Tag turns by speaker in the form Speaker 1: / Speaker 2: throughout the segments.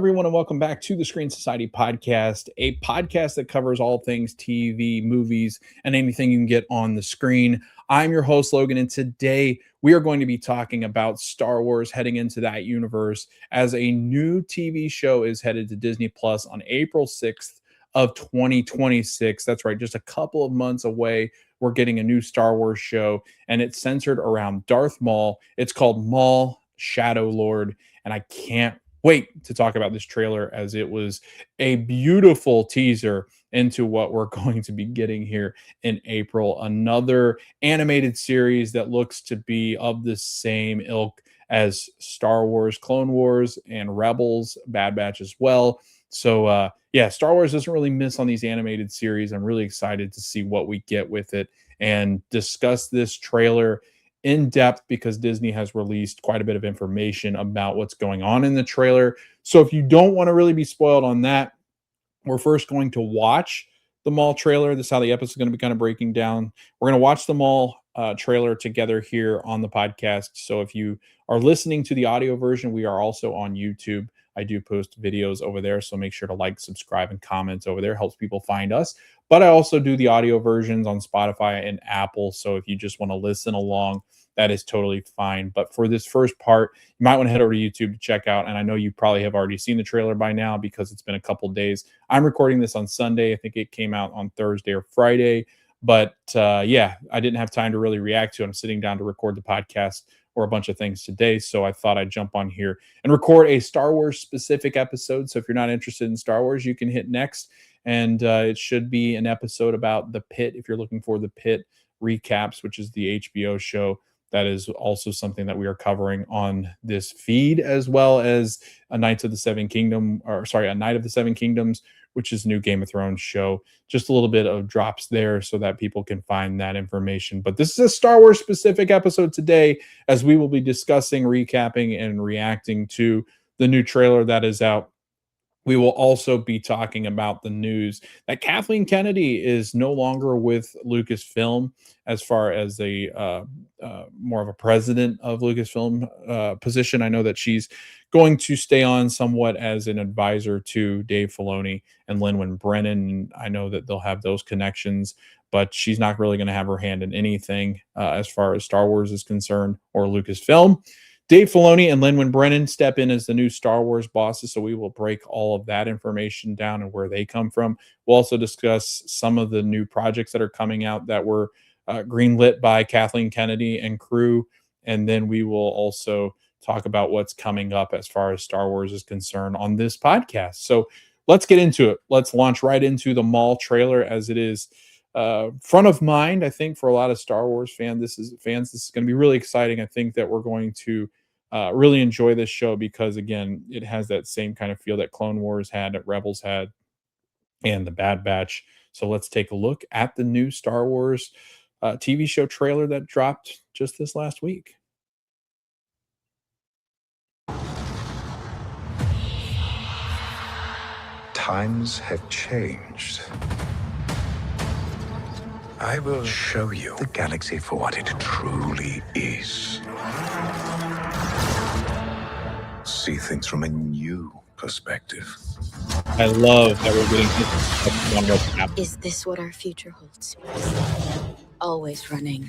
Speaker 1: everyone, and welcome back to the Screen Society podcast, a podcast that covers all things TV, movies, and anything you can get on the screen. I'm your host, Logan, and today we are going to be talking about Star Wars heading into that universe as a new TV show is headed to Disney Plus on April 6th of 2026. That's right, just a couple of months away. We're getting a new Star Wars show, and it's centered around Darth Maul. It's called Maul Shadow Lord, and I can't wait to talk about this trailer, as it was a beautiful teaser into what we're going to be getting here in April. Another animated series that looks to be of the same ilk as Star Wars, Clone Wars, and Rebels, Bad Batch as well. So yeah, Star Wars doesn't really miss on these animated series. I'm really excited to see what we get with it and discuss this trailer in depth, because Disney has released quite a bit of information about what's going on in the trailer. So if you don't want to really be spoiled on that, we're first going to watch the Maul trailer. This is how the episode is going to be kind of breaking down. We're going to watch the Maul trailer together here on the podcast. So if you are listening to the audio version, we are also on YouTube. I do post videos over there, so make sure to like, subscribe, and comment over there. Helps people find us. But I also do the audio versions on Spotify and Apple. So if you just want to listen along, that is totally fine. But for this first part, you might want to head over to YouTube to check out. And I know you probably have already seen the trailer by now because it's been a couple days. I'm recording this on Sunday. I think it came out on Thursday or Friday. But yeah, I didn't have time to really react to it. I'm sitting down to record the podcast or a bunch of things today. So I thought I'd jump on here and record a Star Wars specific episode. So if you're not interested in Star Wars, you can hit next. And it should be an episode about The Pit. If you're looking for The Pit recaps, which is the HBO show, that is also something that we are covering on this feed, as well as A Night of the Seven Kingdoms, which is a new Game of Thrones show. Just a little bit of drops there so that people can find that information. But this is a Star Wars specific episode today, as we will be discussing, recapping, and reacting to the new trailer that is out. We will also be talking about the news that Kathleen Kennedy is no longer with Lucasfilm as far as a more of a president of Lucasfilm position. I know that she's going to stay on somewhat as an advisor to Dave Filoni and Lin-Manuel Brennan. I know that they'll have those connections, but she's not really going to have her hand in anything as far as Star Wars is concerned, or Lucasfilm. Dave Filoni and Lin-Manuel Brennan step in as the new Star Wars bosses, so we will break all of that information down and where they come from. We'll also discuss some of the new projects that are coming out that were greenlit by Kathleen Kennedy and crew, and then we will also talk about what's coming up as far as Star Wars is concerned on this podcast. So let's get into it. Let's launch right into the Maul trailer, as it is front of mind, I think, for a lot of Star Wars fans. This is going to be really exciting. I think that we're going to really enjoy this show because, again, it has that same kind of feel that Clone Wars had, that Rebels had, and the Bad Batch. So let's take a look at the new Star Wars TV show trailer that dropped just this last week.
Speaker 2: Times have changed. I will show you the galaxy for what it truly is. See things from a new perspective.
Speaker 1: I love that we're getting on what's happening.
Speaker 3: Is this what our future holds? Always running.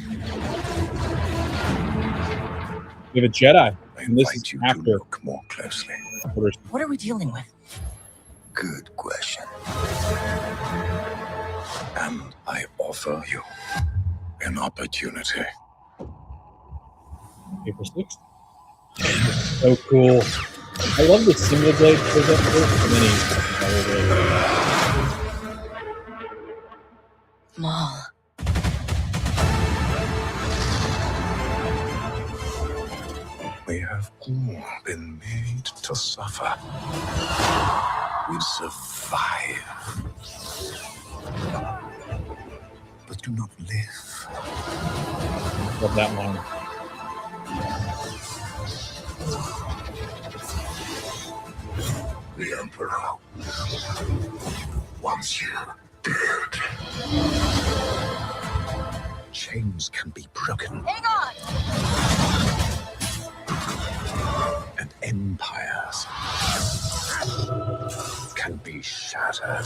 Speaker 1: We have a Jedi.
Speaker 2: I
Speaker 1: And this
Speaker 2: invite
Speaker 1: is
Speaker 2: you
Speaker 1: after.
Speaker 2: to look more closely.
Speaker 3: What are we dealing with?
Speaker 2: Good question. And I offer you an opportunity.
Speaker 1: April 6th. So cool. I love the single blade presenter.
Speaker 3: Maul.
Speaker 2: We have all been made to suffer. We survive, but do not live.
Speaker 1: Love that one.
Speaker 2: The Emperor wants you dead. Chains can be broken.
Speaker 3: Hang on!
Speaker 2: And empires be shattered.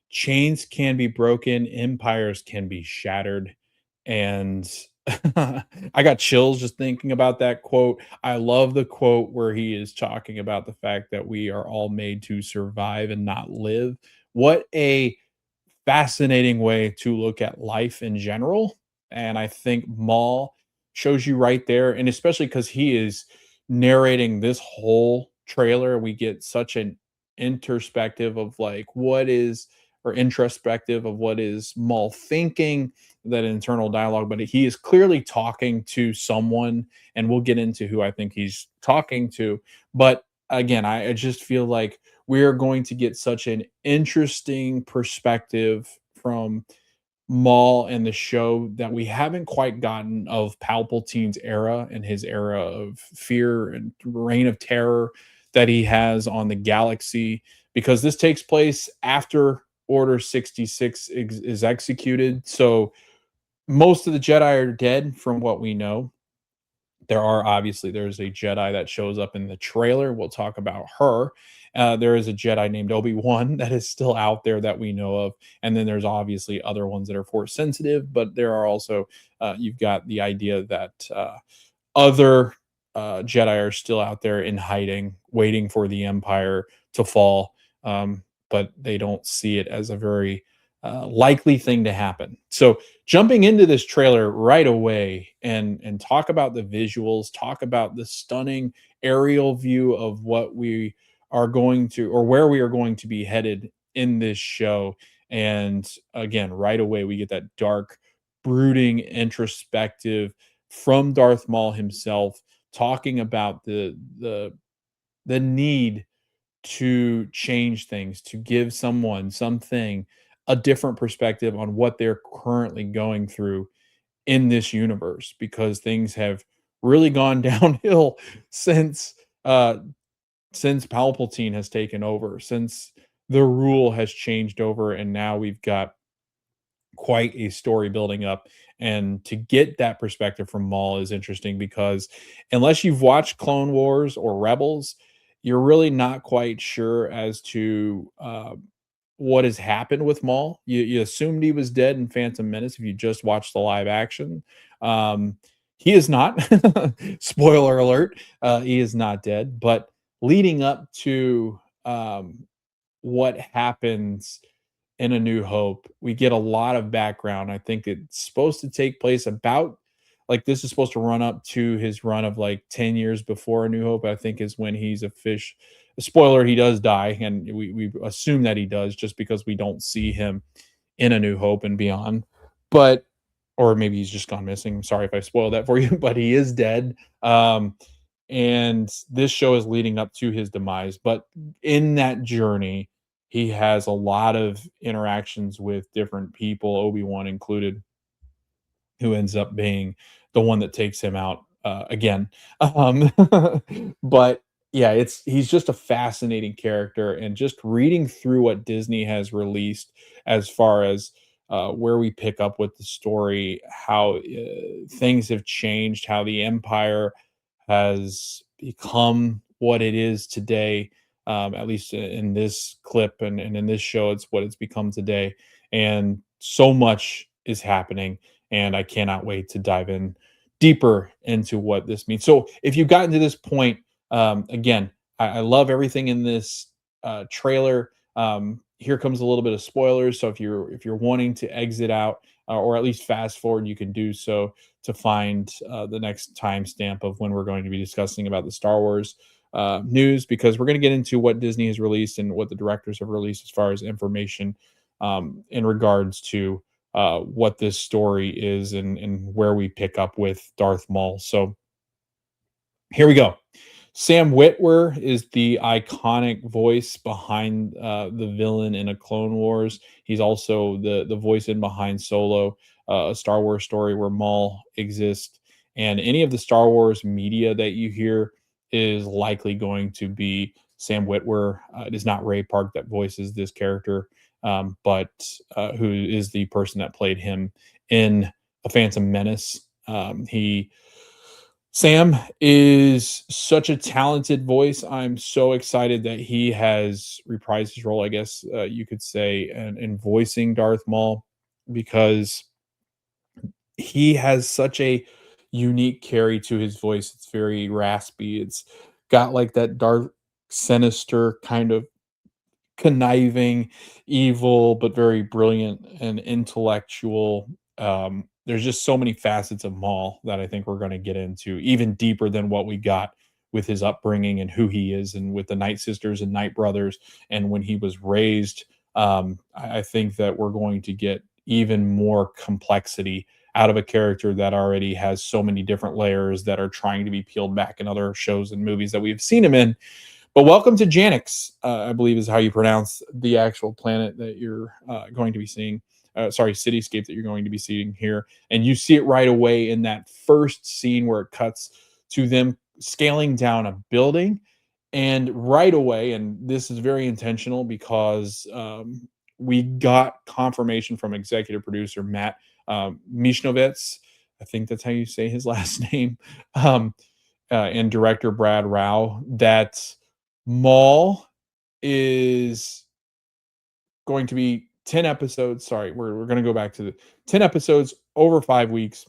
Speaker 1: Chains can be broken, empires can be shattered. And I got chills just thinking about that quote. I love the quote where he is talking about the fact that we are all made to survive and not live. What a fascinating way to look at life in general. And I think Maul shows you right there, and especially because he is narrating this whole trailer, we get such an introspective of like what is or introspective of what is Maul thinking, that internal dialogue, but he is clearly talking to someone, and we'll get into who I think he's talking to. But again, I just feel like we're going to get such an interesting perspective from Maul and the show that we haven't quite gotten of Palpatine's era and his era of fear and reign of terror that he has on the galaxy, because this takes place after Order 66 is executed. So most of the Jedi are dead from what we know. There's a Jedi that shows up in the trailer. We'll talk about her. There is a Jedi named Obi-Wan that is still out there that we know of. And then there's obviously other ones that are force sensitive, but there are also, you've got the idea that other Jedi are still out there in hiding, waiting for the Empire to fall. But they don't see it as a very likely thing to happen. So jumping into this trailer right away and talk about the visuals, talk about the stunning aerial view of what we are going to, or where we are going to be headed in this show. And again, right away we get that dark, brooding, introspective from Darth Maul himself, talking about the need to change things, to give someone, something, a different perspective on what they're currently going through in this universe, because things have really gone downhill since uh since Palpatine has taken over, since the rule has changed over, and now we've got quite a story building up. And to get that perspective from Maul is interesting because unless you've watched Clone Wars or Rebels, you're really not quite sure as to what has happened with Maul. You assumed he was dead in Phantom Menace if you just watched the live action. Um, he is not. Spoiler alert. He is not dead. But leading up to what happens in A New Hope, we get a lot of background. I think it's supposed to take place about, like, this is supposed to run up to his run of like 10 years before A New Hope, I think is when he's a fish. Spoiler, he does die, and we assume that he does just because we don't see him in A New Hope and beyond. But or maybe he's just gone missing. I'm sorry if I spoiled that for you, but he is dead. And this show is leading up to his demise. But in that journey, he has a lot of interactions with different people, Obi-Wan included, who ends up being the one that takes him out again. Um, but yeah, he's just a fascinating character, and just reading through what Disney has released as far as where we pick up with the story, how things have changed, how the Empire has become what it is today. At least in this clip and in this show, it's what it's become today. And so much is happening, and I cannot wait to dive in deeper into what this means. So, if you've gotten to this point, again, I love everything in this trailer. Here comes a little bit of spoilers. So, if you're wanting to exit out or at least fast forward, you can do so to find the next timestamp of when we're going to be discussing about the Star Wars news, because we're going to get into what Disney has released and what the directors have released as far as information in regards to what this story is, and where we pick up with Darth Maul. So here we go. Sam Witwer is the iconic voice behind the villain in a Clone Wars. He's also the voice in behind Solo, a Star Wars story where Maul exists. And any of the Star Wars media that you hear is likely going to be Sam Witwer. It is not Ray Park that voices this character, but who is the person that played him in a Phantom Menace. He Sam is such a talented voice. I'm so excited that he has reprised his role, I guess you could say, in voicing Darth Maul, because he has such a unique carry to his voice. It's very raspy. It's got like that dark, sinister kind of conniving, evil, but very brilliant and intellectual. There's just so many facets of Maul that I think we're going to get into, even deeper than what we got with his upbringing and who he is, and with the Night Sisters and Night Brothers, and when he was raised. I think that we're going to get even more complexity out of a character that already has so many different layers that are trying to be peeled back in other shows and movies that we've seen him in. But welcome to Janix, I believe is how you pronounce the actual planet that you're going to be seeing. Sorry, cityscape that you're going to be seeing here. And you see it right away in that first scene where it cuts to them scaling down a building. And right away, and this is very intentional because we got confirmation from executive producer Matt Mishnovitz. I think that's how you say his last name. And director Brad Rao, that Maul is going to be 10 episodes. Sorry, we're going to go back to the 10 episodes over 5 weeks.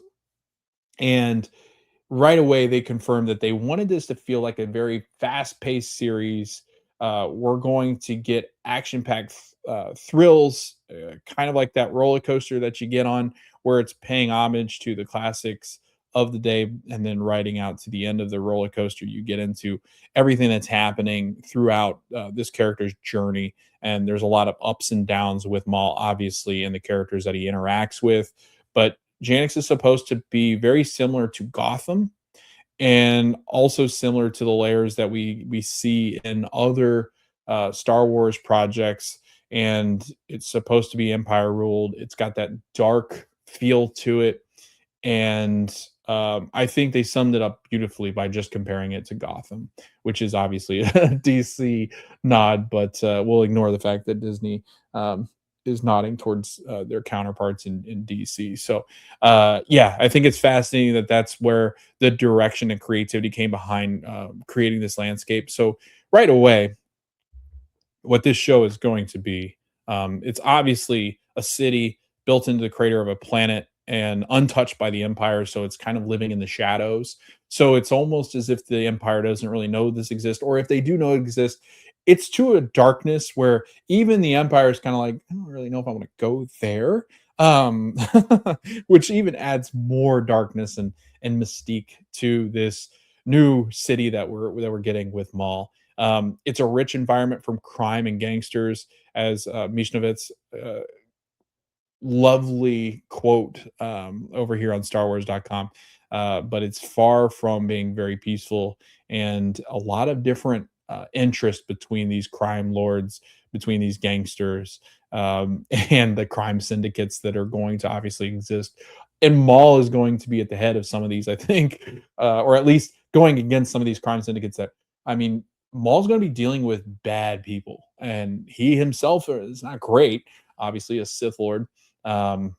Speaker 1: And right away, they confirmed that they wanted this to feel like a very fast-paced series. We're going to get action-packed thrills, kind of like that roller coaster that you get on, where it's paying homage to the classics of the day, and then riding out to the end of the roller coaster, you get into everything that's happening throughout this character's journey. And there's a lot of ups and downs with Maul, obviously, and the characters that he interacts with. But Janix is supposed to be very similar to Gotham, and also similar to the layers that we see in other Star Wars projects. And it's supposed to be Empire ruled. It's got that dark feel to it, and I think they summed it up beautifully by just comparing it to Gotham, which is obviously a DC nod, but we'll ignore the fact that Disney is nodding towards their counterparts in DC. So, yeah, I think it's fascinating that that's where the direction and creativity came behind creating this landscape. So, right away, what this show is going to be, it's obviously a city built into the crater of a planet and untouched by the Empire, so it's kind of living in the shadows. So it's almost as if the Empire doesn't really know this exists, or if they do know it exists, it's to a darkness where even the Empire is kind of like, I don't really know if I want to go there. Um, which even adds more darkness and mystique to this new city that we're getting with Maul. It's a rich environment from crime and gangsters, as Mishnovitz lovely quote over here on StarWars.com. But it's far from being very peaceful, and a lot of different interest between these crime lords, between these gangsters, and the crime syndicates that are going to obviously exist. And Maul is going to be at the head of some of these, I think, or at least going against some of these crime syndicates that, I mean, Maul's going to be dealing with bad people, and he himself is not great, obviously, a Sith Lord. Um,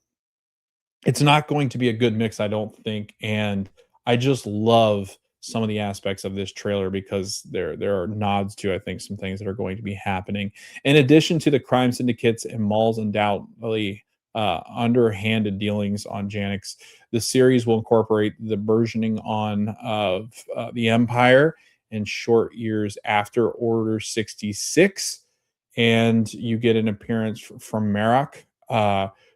Speaker 1: it's not going to be a good mix, I don't think. And I just love some of the aspects of this trailer because there are nods to, I think, some things that are going to be happening. In addition to the crime syndicates and Maul's undoubtedly underhanded dealings on Janix, the series will incorporate the burgeoning on of the Empire in short years after Order 66. And you get an appearance from Marok,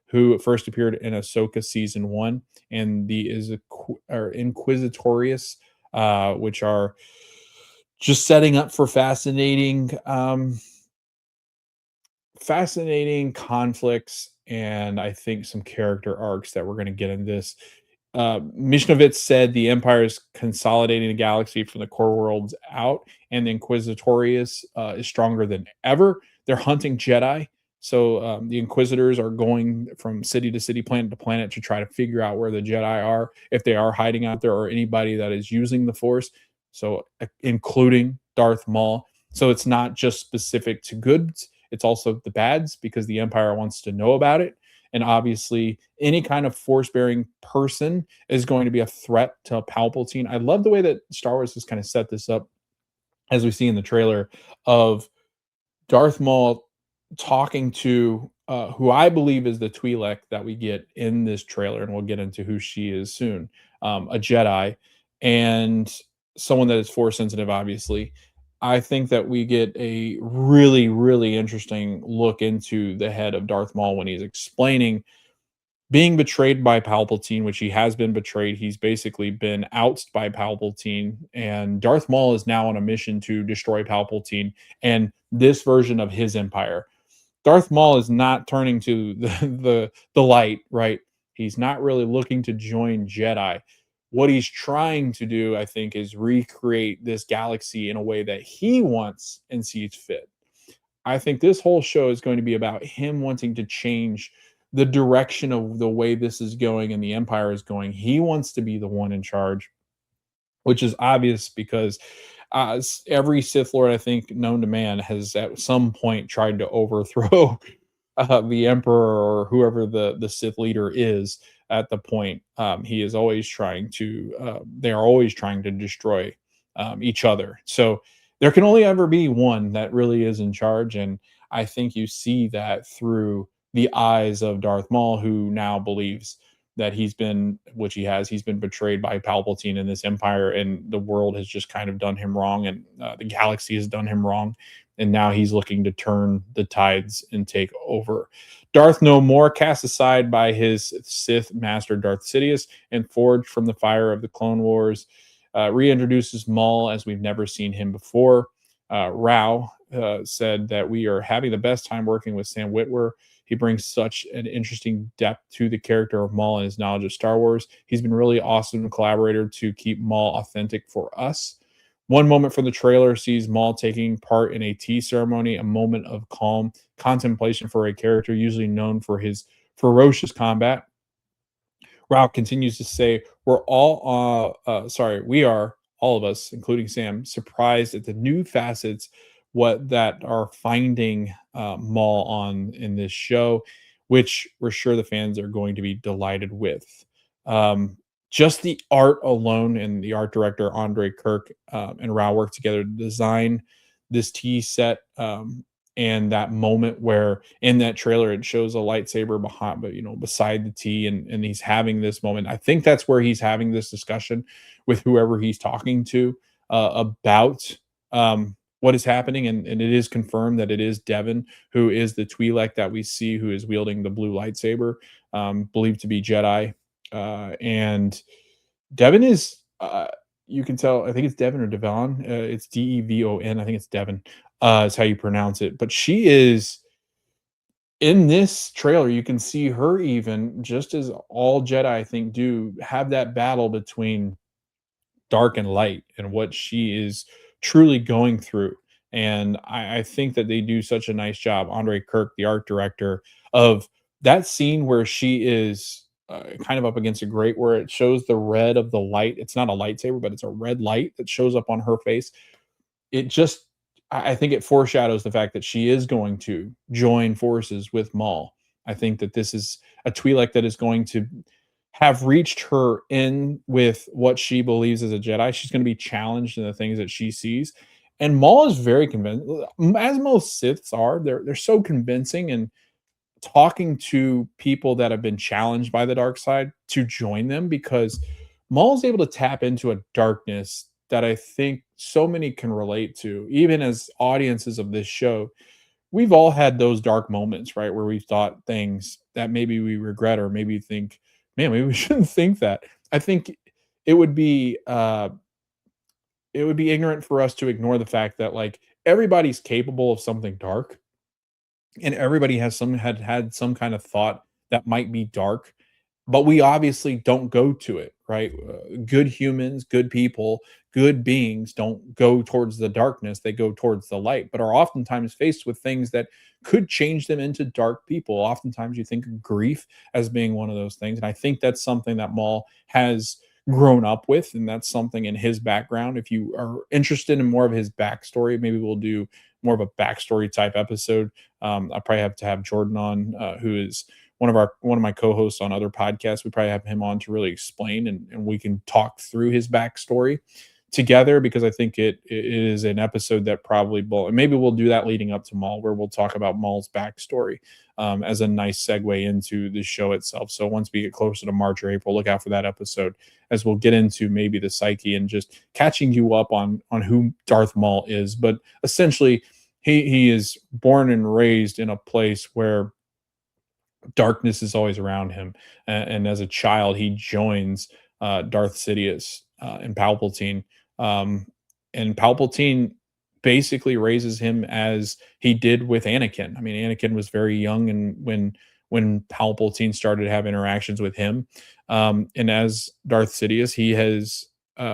Speaker 1: who first appeared in Ahsoka season 1, and the Inquisitorius, which are just setting up for fascinating conflicts, and I think some character arcs that we're going to get in this. Mishnovitz said the Empire is consolidating the galaxy from the core worlds out, and the Inquisitorius is stronger than ever. They're hunting Jedi. So the Inquisitors are going from city to city, planet to planet to try to figure out where the Jedi are, if they are hiding out there, or anybody that is using the Force. So including Darth Maul. So it's not just specific to goods, it's also the bads, because the Empire wants to know about it. And obviously, any kind of force bearing person is going to be a threat to Palpatine. I love the way that Star Wars has kind of set this up, as we see in the trailer, of Darth Maul talking to who I believe is the Twi'lek that we get in this trailer, and we'll get into who she is soon, a Jedi, and someone that is force sensitive, obviously. I think that we get a really, really interesting look into the head of Darth Maul when he's explaining being betrayed by Palpatine, which he has been betrayed. He's basically been ousted by Palpatine, and Darth Maul is now on a mission to destroy Palpatine and this version of his empire. Darth Maul is not turning to the light, right? He's not really looking to join Jedi. What he's trying to do, I think, is recreate this galaxy in a way that he wants and sees fit. I think this whole show is going to be about him wanting to change the direction of the way this is going and the empire is going. He wants to be the one in charge, which is obvious because every Sith Lord, I think, known to man has at some point tried to overthrow the Emperor or whoever the Sith leader is at the point. He is always trying to, they are always trying to destroy each other. So there can only ever be one that really is in charge. And I think you see that through the eyes of Darth Maul, who now believes that he's been, which he has, he's been betrayed by Palpatine in this empire, and the world has just kind of done him wrong, and the galaxy has done him wrong, and now he's looking to turn the tides and take over. Darth No More, cast aside by his Sith master Darth Sidious and forged from the fire of the Clone Wars, reintroduces Maul as we've never seen him before. Rao said that we are having the best time working with Sam Witwer. He brings such an interesting depth to the character of Maul and his knowledge of Star Wars. He's been really awesome collaborator to keep Maul authentic for us. One moment from the trailer sees Maul taking part in a tea ceremony, a moment of calm contemplation for a character usually known for his ferocious combat. Ralph continues to say, we are, all of us, including Sam, surprised at the new facets what that are finding Maul on in this show, which we're sure the fans are going to be delighted with. Um, just the art alone, and the art director Andre Kirk and Rao worked together to design this tea set. And that moment where in that trailer it shows a lightsaber behind, but beside the tea, and he's having this moment. I think that's where he's having this discussion with whoever he's talking to about what is happening, and it is confirmed that it is Devin who is the Twi'lek that we see, who is wielding the blue lightsaber, believed to be Jedi, and Devin is. You can tell. I think it's Devin or Devon. It's Devon. I think it's Devin. Is how you pronounce it. But she is in this trailer. You can see her, even just as all Jedi, I think, do have that battle between dark and light, and what she is truly going through. And I think that they do such a nice job, Andre Kirk, the art director, of that scene where she is kind of up against a grate, where it shows the red of the light. It's not a lightsaber, but it's a red light that shows up on her face. It just, I think it foreshadows the fact that she is going to join forces with Maul. I think that this is a Twi'lek that is going to have reached her in with what she believes as a Jedi. She's going to be challenged in the things that she sees. And Maul is very convincing, as most Siths are. They're so convincing, and talking to people that have been challenged by the dark side to join them, because Maul's able to tap into a darkness that I think so many can relate to. Even as audiences of this show, we've all had those dark moments, right? Where we thought things that maybe we regret, or maybe think, man, maybe we shouldn't think that. I think it would be ignorant for us to ignore the fact that, like, everybody's capable of something dark, and everybody has had some kind of thought that might be dark, but we obviously don't go to it, right? Good humans, good people, good beings don't go towards the darkness, they go towards the light, but are oftentimes faced with things that could change them into dark people. Oftentimes you think of grief as being one of those things, and I think that's something that Maul has grown up with, and that's something in his background. If you are interested in more of his backstory, maybe we'll do more of a backstory type episode. I probably have to have Jordan on, who is one of my co-hosts on other podcasts. We probably have him on to really explain, and we can talk through his backstory together, because I think it is an episode that probably will, and maybe we'll do that leading up to Maul, where we'll talk about Maul's backstory as a nice segue into the show itself. So once we get closer to March or April, look out for that episode, as we'll get into maybe the psyche and just catching you up on who Darth Maul is. But essentially, he is born and raised in a place where darkness is always around him. And as a child, he joins Darth Sidious and Palpatine. Um, and Palpatine basically raises him as he did with Anakin. I mean, Anakin was very young, and when Palpatine started to have interactions with him, and as Darth Sidious, he has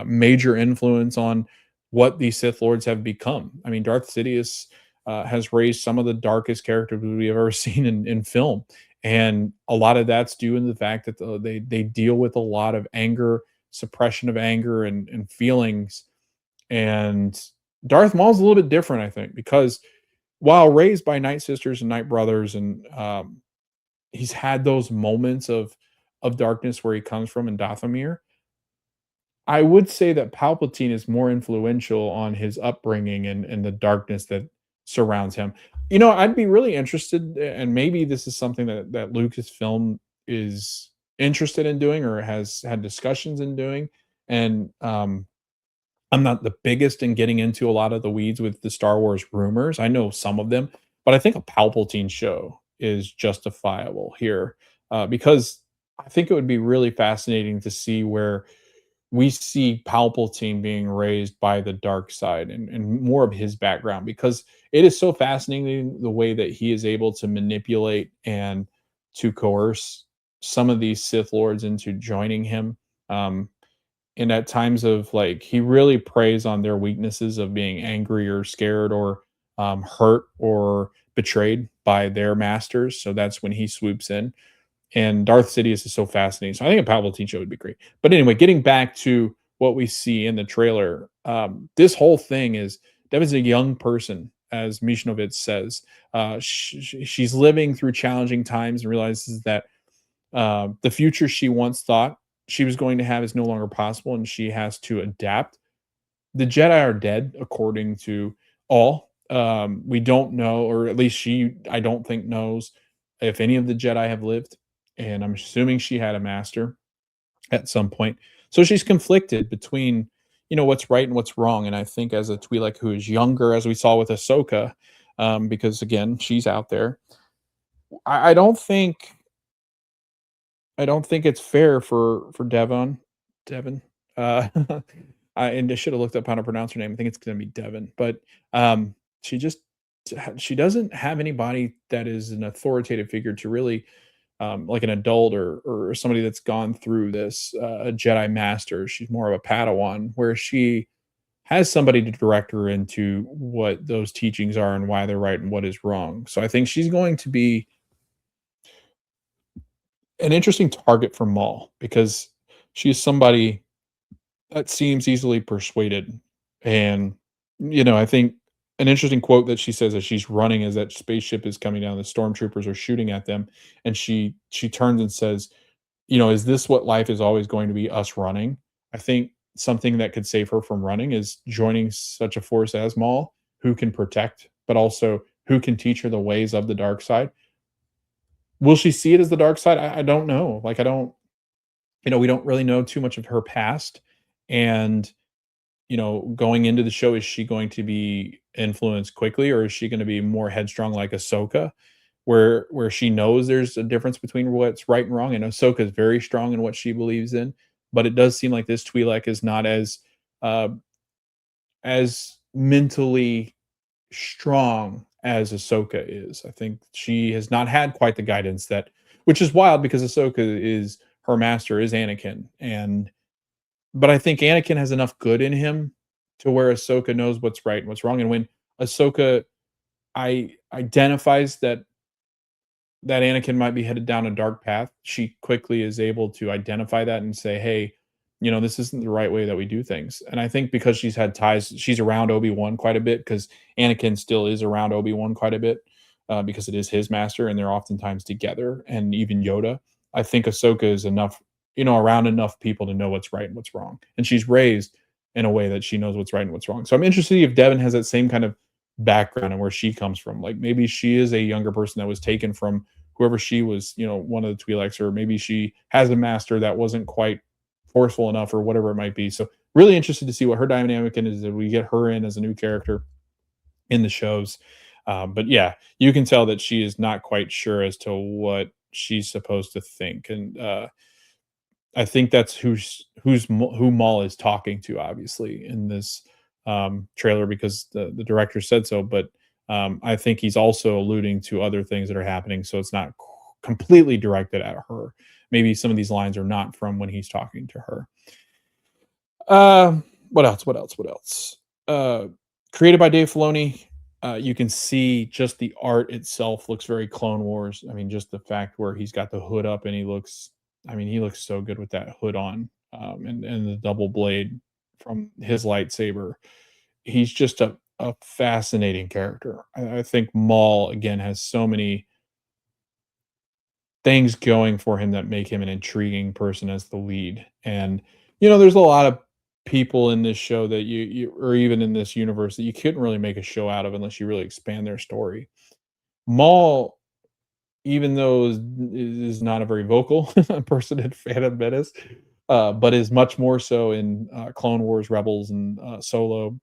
Speaker 1: major influence on what these Sith Lords have become. I mean, Darth Sidious has raised some of the darkest characters we've ever seen in film, and a lot of that's due in the fact that they deal with a lot of anger, suppression of anger, and feelings. And Darth Maul's a little bit different, I think, because while raised by Night Sisters and Night Brothers, and he's had those moments of darkness where he comes from in Dathomir, I would say that Palpatine is more influential on his upbringing and the darkness that surrounds him. I'd be really interested, and maybe this is something that Lucasfilm is interested in doing or has had discussions in doing. And I'm not the biggest in getting into a lot of the weeds with the Star Wars rumors. I know some of them, but I think a Palpatine show is justifiable here, because I think it would be really fascinating to see where we see Palpatine being raised by the dark side, and more of his background, because it is so fascinating the way that he is able to manipulate and to coerce some of these Sith Lords into joining him. And at times of, like, he really preys on their weaknesses of being angry or scared or hurt or betrayed by their masters. So that's when he swoops in. And Darth Sidious is so fascinating. So I think a Palpatine show would be great. But anyway, getting back to what we see in the trailer, this whole thing is Devin's a young person, as Mishnovitz says. She's living through challenging times and realizes that the future she once thought she was going to have is no longer possible, and she has to adapt. The Jedi are dead, according to all. We don't know, or at least she, I don't think, knows if any of the Jedi have lived. And I'm assuming she had a master at some point. So she's conflicted between, what's right and what's wrong. And I think as a Twi'lek who is younger, as we saw with Ahsoka, because again, she's out there. I don't think it's fair for Devon. Uh, and I should have looked up how to pronounce her name. I think it's going to be Devon, but she just she doesn't have anybody that is an authoritative figure to really, like an adult or somebody that's gone through this, a Jedi master. She's more of a Padawan, where she has somebody to direct her into what those teachings are and why they're right and what is wrong. So I think she's going to be an interesting target for Maul, because she's somebody that seems easily persuaded. And, I think an interesting quote that she says as she's running is that spaceship is coming down, the stormtroopers are shooting at them, and she turns and says, is this what life is always going to be, us running? I think something that could save her from running is joining such a force as Maul, who can protect, but also who can teach her the ways of the dark side. Will she see it as the dark side? I don't know. Like, I don't, we don't really know too much of her past. And, going into the show, is she going to be influenced quickly, or is she going to be more headstrong like Ahsoka, where she knows there's a difference between what's right and wrong? And Ahsoka is very strong in what she believes in, but it does seem like this Twi'lek is not uh, as mentally strong as Ahsoka is. I think she has not had quite the guidance that, which is wild, because Ahsoka is, her master is Anakin, but I think Anakin has enough good in him to where Ahsoka knows what's right and what's wrong. And when Ahsoka identifies that Anakin might be headed down a dark path, she quickly is able to identify that and say, hey, this isn't the right way that we do things. And I think because she's had ties, she's around Obi-Wan quite a bit, because Anakin still is around Obi-Wan quite a bit. because it is his master, and they're oftentimes together. And even Yoda, I think Ahsoka is enough, around enough people to know what's right and what's wrong, and she's raised in a way that she knows what's right and what's wrong. So I'm interested to see if Devin has that same kind of background and where she comes from. Like maybe she is a younger person that was taken from whoever she was, one of the Twi'leks, or maybe she has a master that wasn't quite forceful enough, or whatever it might be. So really interested to see what her dynamic is. That we get her in as a new character in the shows. But yeah, you can tell that she is not quite sure as to what she's supposed to think, and I think that's who Maul is talking to, obviously, in this trailer, because the director said so. But I think he's also alluding to other things that are happening, so it's not completely directed at her. Maybe some of these lines are not from when he's talking to her. What else? What else? What else? Uh, Created by Dave Filoni. You can see just the art itself looks very Clone Wars. I mean, just the fact where he's got the hood up and he looks so good with that hood on, and the double blade from his lightsaber. He's just a fascinating character. I think Maul again has so many things going for him that make him an intriguing person as the lead. And there's a lot of people in this show that you or even in this universe that you couldn't really make a show out of unless you really expand their story. Maul, even though is not a very vocal person in Phantom Menace, but is much more so in Clone Wars, Rebels, and Solo.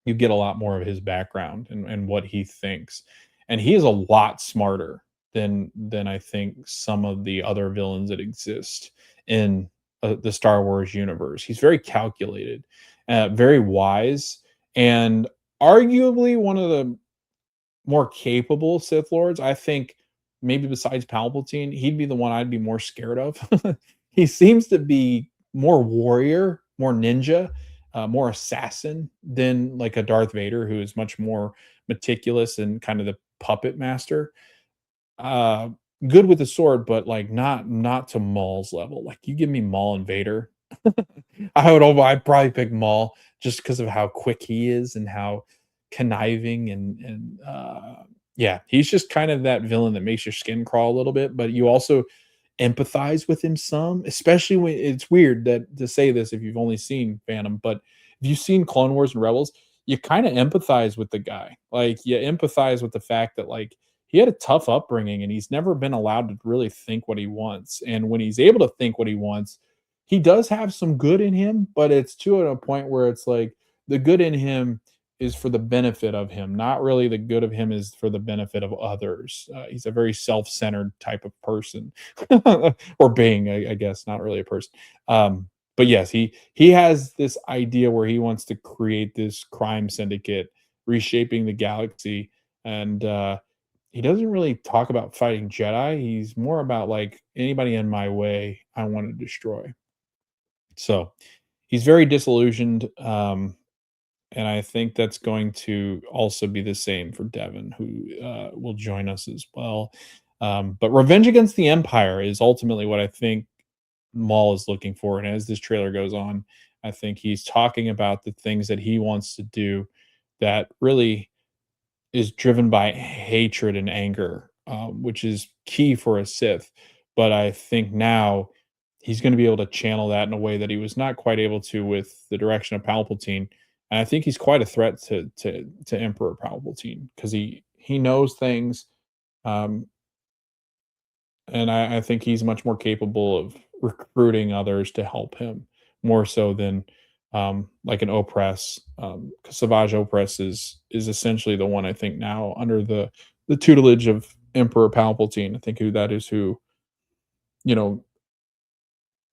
Speaker 1: You get a lot more of his background and what he thinks, and he is a lot smarter than I think some of the other villains that exist in the Star Wars universe. He's very calculated, very wise, and arguably one of the more capable Sith Lords. I think maybe besides Palpatine, he'd be the one I'd be more scared of. He seems to be more warrior, more ninja, more assassin than like a Darth Vader, who is much more meticulous and kind of the puppet master. Uh, Good with the sword, but like not to Maul's level. Like you give me Maul and Vader, I'd probably pick Maul just because of how quick he is and how conniving and yeah, he's just kind of that villain that makes your skin crawl a little bit, but you also empathize with him some, especially when it's weird that to say this if you've only seen Phantom, but if you've seen Clone Wars and Rebels, you kind of empathize with the guy. Like you empathize with the fact that like he had a tough upbringing and he's never been allowed to really think what he wants. And when he's able to think what he wants, he does have some good in him, but it's to a point where it's like the good in him is for the benefit of him, not really the good of him is for the benefit of others. He's a very self-centered type of person, or being, I guess, not really a person. But yes, he has this idea where he wants to create this crime syndicate, reshaping the galaxy, and he doesn't really talk about fighting Jedi. He's more about like anybody in my way, I want to destroy. So he's very disillusioned. And I think that's going to also be the same for Devin, who will join us as well. But Revenge Against the Empire is ultimately what I think Maul is looking for. And as this trailer goes on, I think he's talking about the things that he wants to do that really is driven by hatred and anger, which is key for a Sith. But I think now he's going to be able to channel that in a way that he was not quite able to with the direction of Palpatine. And I think he's quite a threat to Emperor Palpatine because he knows things, um, and I think he's much more capable of recruiting others to help him more so than like an Opress. 'Cause Savage Opress is essentially the one I think now under the tutelage of Emperor Palpatine. I think who you know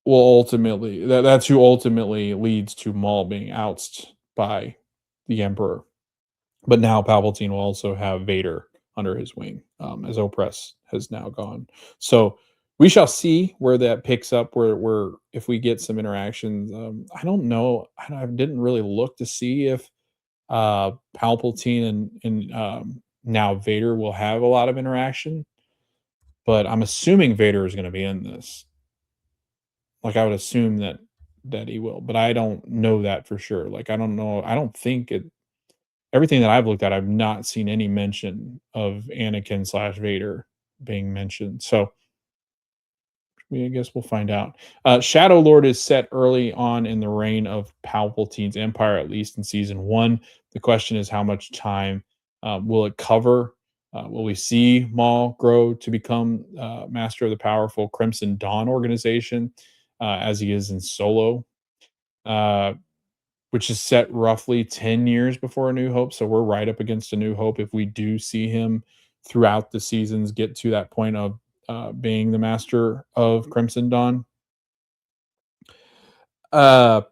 Speaker 1: will ultimately that's who ultimately leads to Maul being ousted by the Emperor. But now Palpatine will also have Vader under his wing, as Opress has now gone. So we shall see where that picks up. Where if we get some interactions, I don't know. I didn't really look to see if Palpatine and now Vader will have a lot of interaction. But I'm assuming Vader is going to be in this. Like I would assume that he will, but I don't know that for sure. Like I don't know. I don't think it. everything that I've looked at, I've not seen any mention of Anakin slash Vader being mentioned. So I guess we'll find out. Shadow Lord is set early on in the reign of Palpatine's empire, at least in season one. The question is, how much time will it cover? Will we see Maul grow to become master of the powerful Crimson Dawn organization, as he is in Solo, uh, which is set roughly 10 years before A New Hope? So we're right up against A New Hope if we do see him throughout the seasons get to that point of being the master of Crimson Dawn. Uh,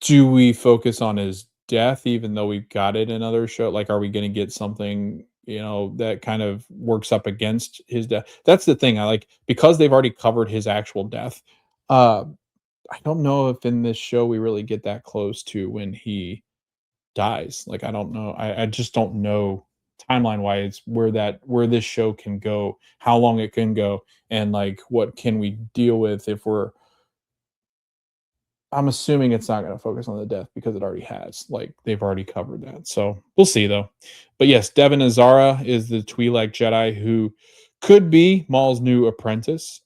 Speaker 1: do we focus on his death, even though we've got it in other show? Like, are we going to get something, that kind of works up against his death? That's the thing. I like, because they've already covered his actual death. Uh, I don't know if in this show we really get that close to when he dies. Like, I don't know. I just don't know timeline wise where this show can go, how long it can go, and like what can we deal with if we're I'm assuming it's not going to focus on the death because it already has. Like, they've already covered that. So we'll see though. But yes, Devin Azara is the Twi'lek Jedi who could be Maul's new apprentice.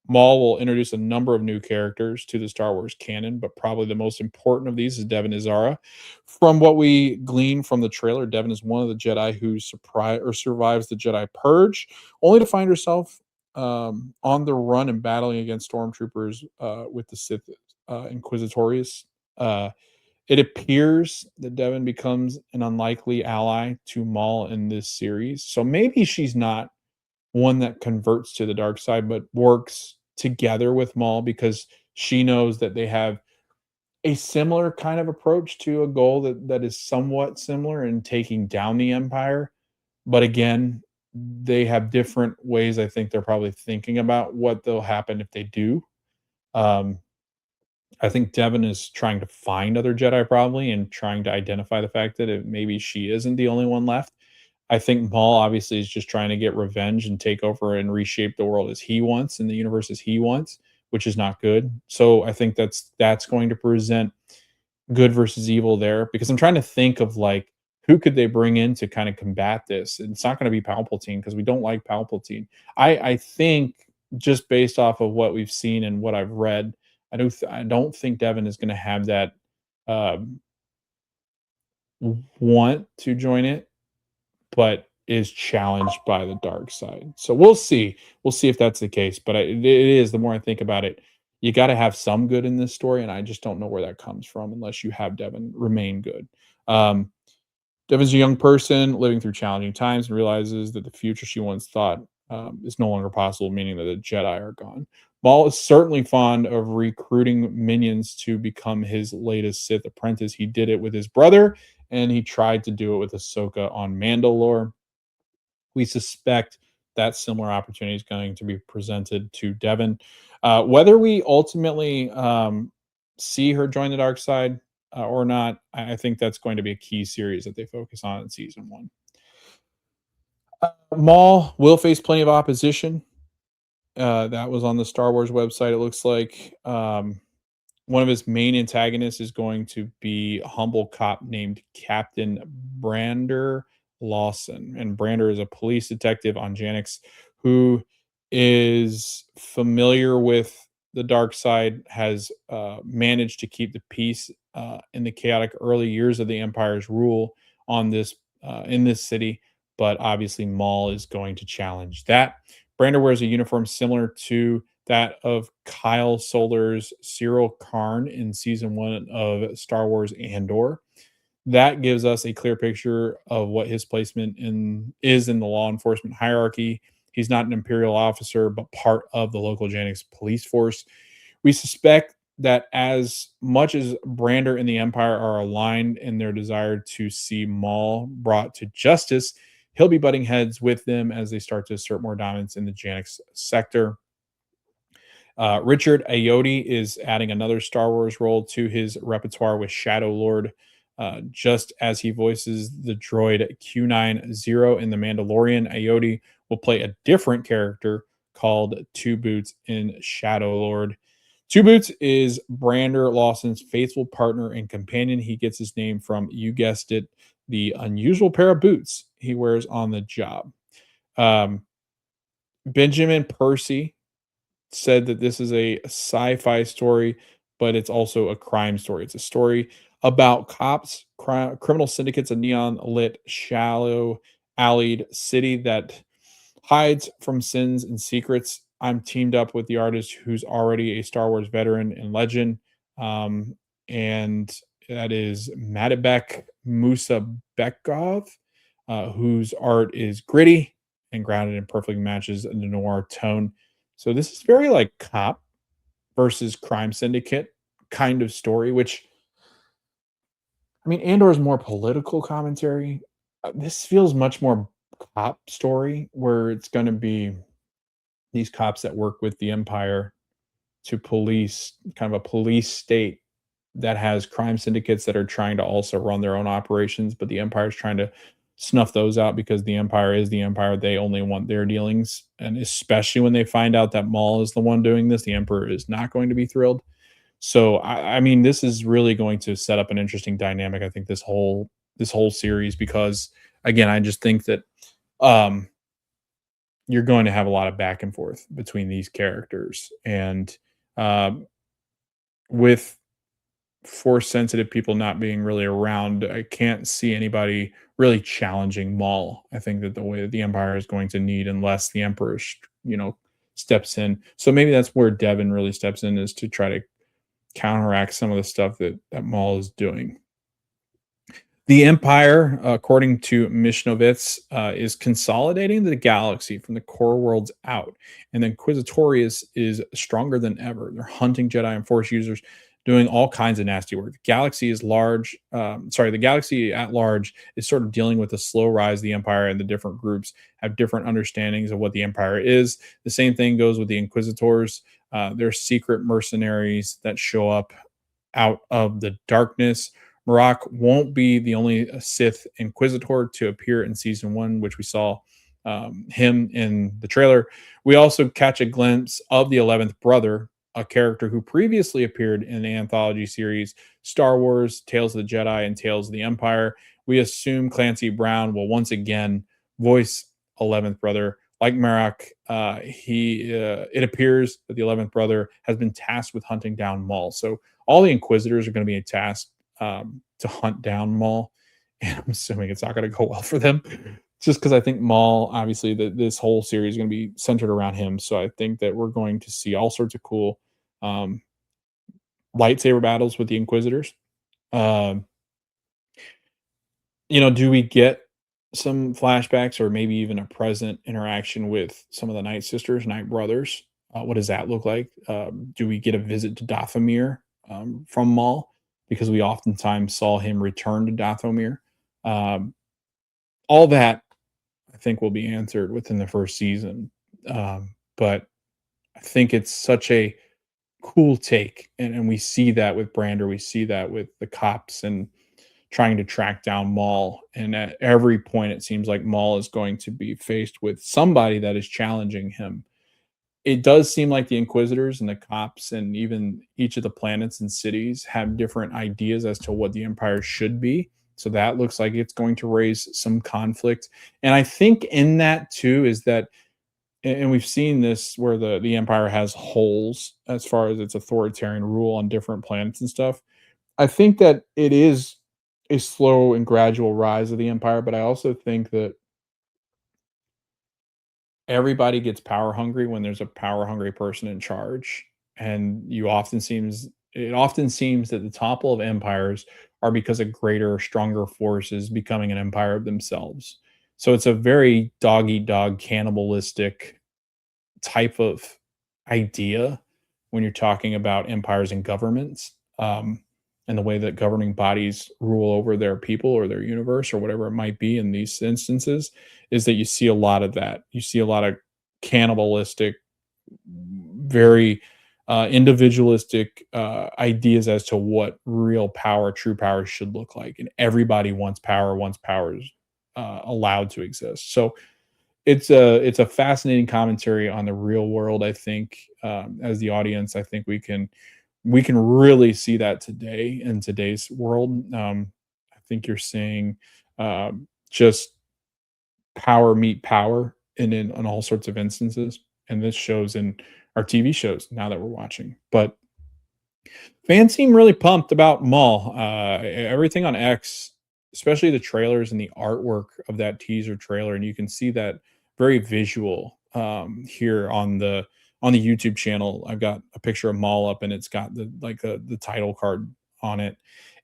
Speaker 1: Maul will introduce a number of new characters to the Star Wars canon, but probably the most important of these is Devin Azara. From what we glean from the trailer, Devin is one of the Jedi who survives the Jedi Purge, only to find herself on the run and battling against stormtroopers with the Sith Inquisitorius. Uh, it appears that Devin becomes an unlikely ally to Maul in this series, so maybe she's not one that converts to the dark side, but works together with Maul because she knows that they have a similar kind of approach to a goal that is somewhat similar in taking down the Empire. But again, they have different ways. I think they're probably thinking about what will happen if they do. Um, I think Devin is trying to find other Jedi probably and trying to identify the fact that maybe she isn't the only one left. I think Maul obviously is just trying to get revenge and take over and reshape the world as he wants and the universe as he wants, which is not good. So I think that's going to present good versus evil there, because I'm trying to think of like who could they bring in to kind of combat this. And it's not going to be Palpatine because we don't like Palpatine. I think just based off of what we've seen and what I've read, I don't think Devin is going to have that um, want to join it, but is challenged by the dark side. So we'll see. We'll see if that's the case. But it is, the more I think about it, you got to have some good in this story, and I just don't know where that comes from unless you have Devin remain good. Um, Devin's a young person living through challenging times and realizes that the future she once thought is no longer possible, meaning that the Jedi are gone. Maul is certainly fond of recruiting minions to become his latest Sith apprentice. He did it with his brother, and he tried to do it with Ahsoka on Mandalore. We suspect that similar opportunity is going to be presented to Devin. Whether we ultimately see her join the dark side or not, I think that's going to be a key series that they focus on in season one. Maul will face plenty of opposition. That was on the Star Wars website. It looks like one of his main antagonists is going to be a humble cop named Captain Brander Lawson. And Brander is a police detective on Janix who is familiar with the dark side, has managed to keep the peace in the chaotic early years of the Empire's rule on this in this city. But obviously, Maul is going to challenge that. Brander wears a uniform similar to that of Kyle Solar's Cyril Karn in season one of Star Wars Andor. That gives us a clear picture of what his placement is in the law enforcement hierarchy. He's not an imperial officer, but part of the local Janix police force. We suspect that as much as Brander and the Empire are aligned in their desire to see Maul brought to justice, he'll be butting heads with them as they start to assert more dominance in the Janix sector. Richard Ayoade is adding another Star Wars role to his repertoire with Shadow Lord, just as he voices the droid Q90 in The Mandalorian. Ayoade will play a different character called Two Boots in Shadow Lord. Two Boots is Brander Lawson's faithful partner and companion. He gets his name from, you guessed it, the unusual pair of boots he wears on the job. Um, Benjamin Percy said that this is a sci-fi story, but it's also a crime story. It's a story about cops, criminal syndicates, a neon-lit, shallow, alleyed city that hides from sins and secrets. I'm teamed up with the artist who's already a Star Wars veteran and legend, um, and that is Matibek Musabekov, whose art is gritty and grounded and perfectly matches the noir tone. So this is very like cop versus crime syndicate kind of story, which I mean, Andor is more political commentary. This feels much more cop story where it's going to be these cops that work with the Empire to police kind of a police state that has crime syndicates that are trying to also run their own operations, but the Empire is trying to snuff those out because the Empire is the Empire. They only want their dealings. And especially when they find out that Maul is the one doing this, the Emperor is not going to be thrilled. So I mean, this is really going to set up an interesting dynamic. I think this whole series, because again, I just think that um you're going to have a lot of back and forth between these characters. And um, with force sensitive people not being really around, I can't see anybody really challenging Maul. I think that the way that the Empire is going to need, unless the Emperor, steps in. So maybe that's where Devin really steps in, is to try to counteract some of the stuff that Maul is doing. The Empire, according to Mishnovitz, is consolidating the galaxy from the core worlds out, and the Inquisitorius is stronger than ever. They're hunting Jedi and Force users, doing all kinds of nasty work. The galaxy is large. The galaxy at large is sort of dealing with the slow rise of the Empire, and the different groups have different understandings of what the Empire is. The same thing goes with the Inquisitors. They're secret mercenaries that show up out of the darkness. Marak won't be the only Sith Inquisitor to appear in season one, which we saw him in the trailer. We also catch a glimpse of the 11th brother, a character who previously appeared in the anthology series Star Wars, Tales of the Jedi, and Tales of the Empire. We assume Clancy Brown will once again voice 11th brother. Like Marak, it appears that the 11th brother has been tasked with hunting down Maul. So all the Inquisitors are going to be tasked to hunt down Maul, and I'm assuming it's not going to go well for them. Just because I think Maul, obviously, this whole series is going to be centered around him. So I think that we're going to see all sorts of cool um, lightsaber battles with the Inquisitors. Um, do we get some flashbacks or maybe even a present interaction with some of the Night Sisters, Night Brothers? What does that look like? Do we get a visit to Dathomir from Maul? Because we oftentimes saw him return to Dathomir. Um, all that, I think, will be answered within the first season. But I think it's such a cool take. And we see that with Brander. We see that with the cops and trying to track down Maul. And at every point, it seems like Maul is going to be faced with somebody that is challenging him. It does seem like the Inquisitors and the cops and even each of the planets and cities have different ideas as to what the Empire should be. So that looks like it's going to raise some conflict. And I think in that too is that, and we've seen this where the Empire has holes as far as its authoritarian rule on different planets and stuff. I think that it is a slow and gradual rise of the Empire, but I also think that everybody gets power hungry when there's a power hungry person in charge. And it often seems that the topple of empires are because of greater, stronger forces becoming an empire of themselves. So it's a very dog eat dog cannibalistic type of idea when you're talking about empires and governments, and the way that governing bodies rule over their people or their universe or whatever it might be in these instances, is that you see a lot of that. You see a lot of cannibalistic, very individualistic ideas as to what real power, true power should look like. And everybody wants power once power is allowed to exist. So it's a fascinating commentary on the real world. I think as the audience, I think we can really see that today in today's world. I think you're seeing just power meet power in all sorts of instances, and this shows in our TV shows now that we're watching. But fans seem really pumped about Maul. Everything on X, especially the trailers and the artwork of that teaser trailer, and you can see that very visual here on the YouTube channel. I've got a picture of Maul up, and it's got the title card on it.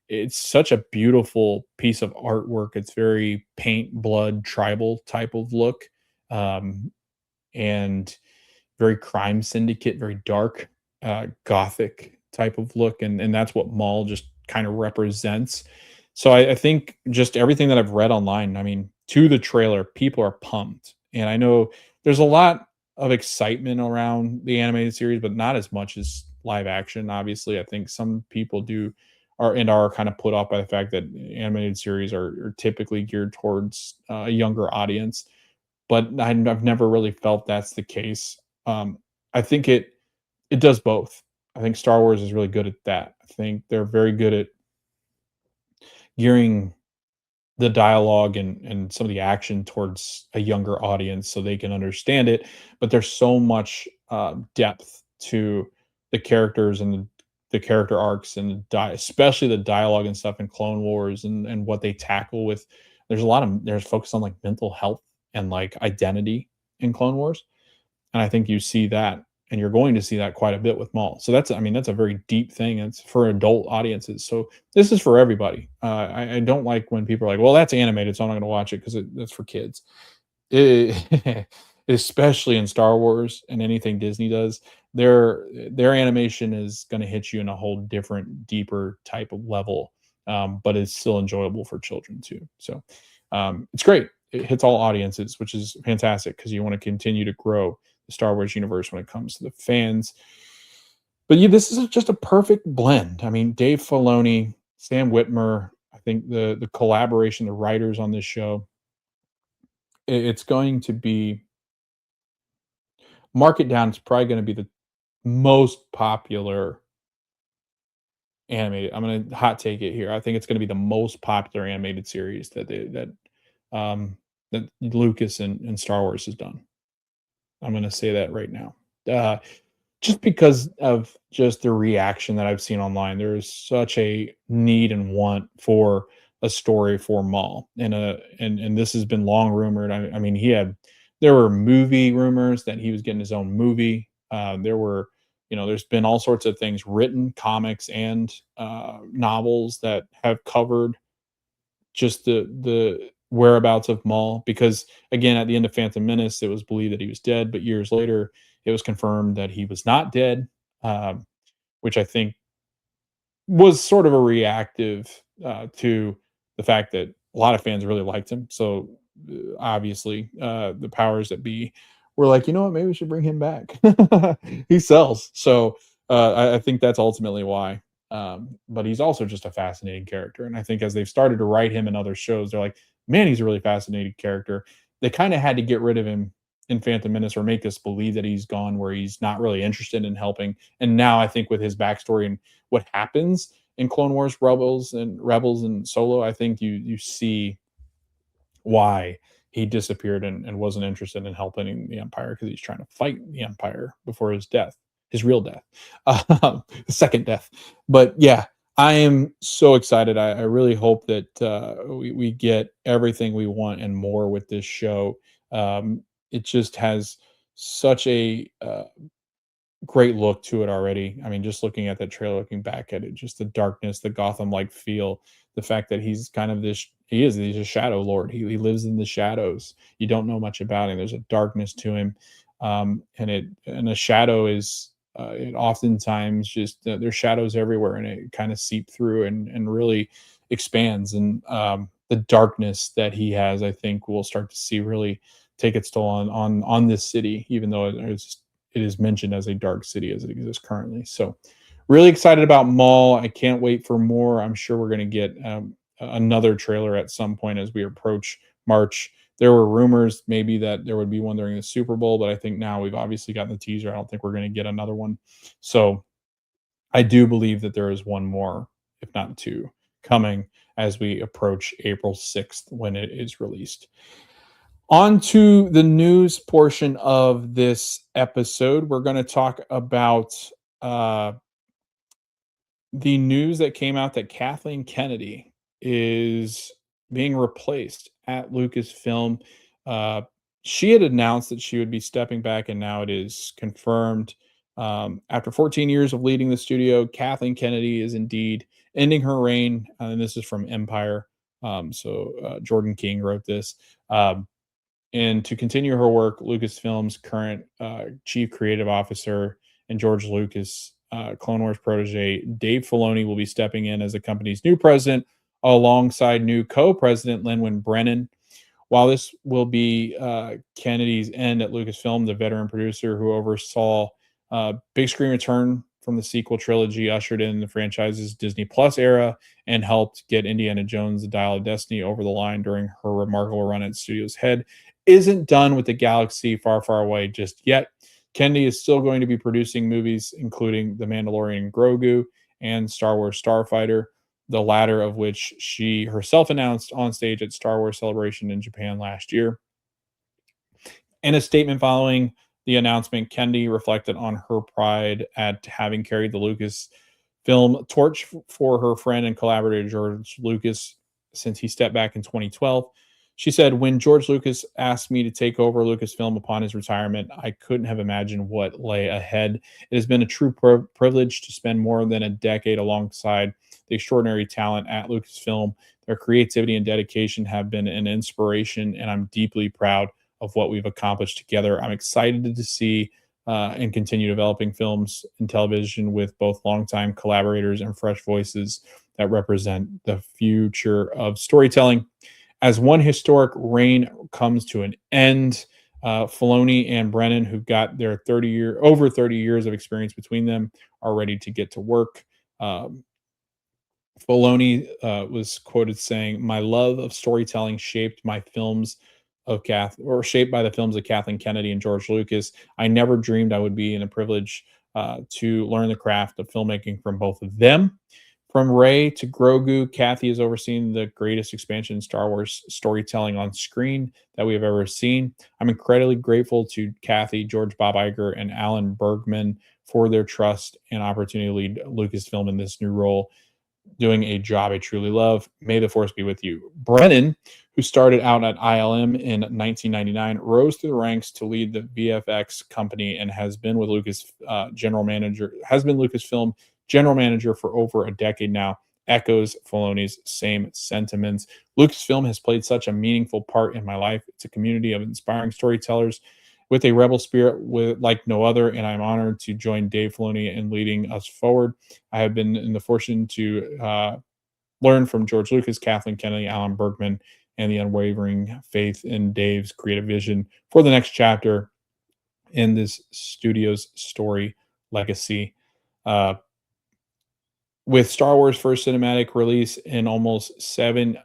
Speaker 1: It's such a beautiful piece of artwork. It's very paint, blood, tribal type of look, um, and very crime syndicate, very dark, gothic type of look, and that's what Maul just kind of represents. So I think just everything that I've read online, I mean, to the trailer, people are pumped, and I know there's a lot of excitement around the animated series, but not as much as live action. Obviously, I think some people are kind of put off by the fact that animated series are typically geared towards a younger audience, but I've never really felt that's the case. I think it does both. I think Star Wars is really good at that. I think they're very good at gearing the dialogue and some of the action towards a younger audience so they can understand it. But there's so much depth to the characters and the character arcs and especially the dialogue and stuff in Clone Wars and what they tackle with. There's focus on like mental health and like identity in Clone Wars, and I think you see that, and you're going to see that quite a bit with Maul. So I mean, that's a very deep thing. It's for adult audiences. So this is for everybody. I don't like when people are like, "Well, that's animated, so I'm not going to watch it because that's for kids." It, especially in Star Wars and anything Disney does, their animation is going to hit you in a whole different, deeper type of level, but it's still enjoyable for children too. So it's great. It hits all audiences, which is fantastic because you want to continue to grow the Star Wars universe when it comes to the fans. But yeah, this is just a perfect blend. I mean, Dave Filoni, Sam Whitmer, I think the collaboration, the writers on this show, it's going to be mark it down. It's probably going to be the most popular animated. I'm going to hot take it here. I think it's going to be the most popular animated series um, that Lucas and Star Wars has done. I'm going to say that right now. Uh, just because of just the reaction that I've seen online, there is such a need and want for a story for Maul, and this has been long rumored. I mean, there were movie rumors that he was getting his own movie. There's been all sorts of things written, comics and novels that have covered just the whereabouts of Maul. Because again, at the end of Phantom Menace, it was believed that he was dead, but years later, it was confirmed that he was not dead, um, which I think was sort of a reactive to the fact that a lot of fans really liked him. So obviously, the powers that be were like, you know what, maybe we should bring him back. He sells, so I think that's ultimately why. But he's also just a fascinating character, and I think as they've started to write him in other shows, they're like, man, he's a really fascinating character. They kind of had to get rid of him in Phantom Menace or make us believe that he's gone, where he's not really interested in helping. And now I think with his backstory and what happens in Clone Wars, Rebels and Solo, I think you see why he disappeared and wasn't interested in helping the Empire, because he's trying to fight the Empire before his death, his real death, the second death. But yeah, I am so excited. I really hope that we get everything we want and more with this show. It just has such a great look to it already. I mean, just looking at that trailer, looking back at it, just the darkness, the Gotham-like feel, the fact that he's kind of he's a shadow lord. He lives in the shadows. You don't know much about him. There's a darkness to him, and a shadow is it oftentimes just there's shadows everywhere, and it kind of seep through and really expands. And the darkness that he has, I think we'll start to see really take its toll on this city, even though it is mentioned as a dark city as it exists currently. So really excited about Maul. I can't wait for more. I'm sure we're going to get another trailer at some point as we approach March. There were rumors maybe that there would be one during the Super Bowl, but I think now we've obviously gotten the teaser. I don't think we're going to get another one. So I do believe that there is one more, if not two, coming as we approach April 6th when it is released. On to the news portion of this episode. We're going to talk about uh, the news that came out that Kathleen Kennedy is being replaced at Lucasfilm. Uh, she had announced that she would be stepping back, and now it is confirmed. After 14 years of leading the studio, Kathleen Kennedy is indeed ending her reign. And this is from Empire. Jordan King wrote this. And to continue her work, Lucasfilm's current chief creative officer and George Lucas, Clone Wars protege Dave Filoni, will be stepping in as the company's new president alongside new co-president Lin Brennan. While this will be Kennedy's end at Lucasfilm, the veteran producer who oversaw big screen return from the sequel trilogy, ushered in the franchise's Disney Plus era, and helped get Indiana Jones: The Dial of Destiny over the line during her remarkable run at studio's head, isn't done with the galaxy far, far away just yet. Kennedy is still going to be producing movies, including The Mandalorian Grogu and Star Wars Starfighter, the latter of which she herself announced on stage at Star Wars Celebration in Japan last year. In a statement following the announcement, Kennedy reflected on her pride at having carried the Lucasfilm torch for her friend and collaborator George Lucas since he stepped back in 2012. She said, "When George Lucas asked me to take over Lucasfilm upon his retirement, I couldn't have imagined what lay ahead. It has been a true privilege to spend more than a decade alongside the extraordinary talent at Lucasfilm. Their creativity and dedication have been an inspiration, and I'm deeply proud of what we've accomplished together. I'm excited to see and continue developing films and television with both longtime collaborators and fresh voices that represent the future of storytelling. As one historic reign comes to an end, Filoni and Brennan, who've got their over 30 years of experience between them, are ready to get to work." Filoni was quoted saying, "My love of storytelling shaped my films of shaped by the films of Kathleen Kennedy and George Lucas. I never dreamed I would be in a privilege to learn the craft of filmmaking from both of them. From Rey to Grogu, Kathy has overseen the greatest expansion in Star Wars storytelling on screen that we have ever seen. I'm incredibly grateful to Kathy, George Bob Iger, and Alan Bergman for their trust and opportunity to lead Lucasfilm in this new role, doing a job I truly love. May the force be with you." Brennan, who started out at ILM in 1999, rose through the ranks to lead the VFX company and has been with Lucasfilm general manager for over a decade now. Echoes Filoni's same sentiments. "Lucasfilm has played such a meaningful part in my life. It's a community of inspiring storytellers with a rebel spirit like no other, and I'm honored to join Dave Filoni in leading us forward. I have been in the fortune to learn from George Lucas, Kathleen Kennedy, Alan Bergman, and the unwavering faith in Dave's creative vision for the next chapter in this studio's story legacy." Uh, with Star Wars' first cinematic release in almost 7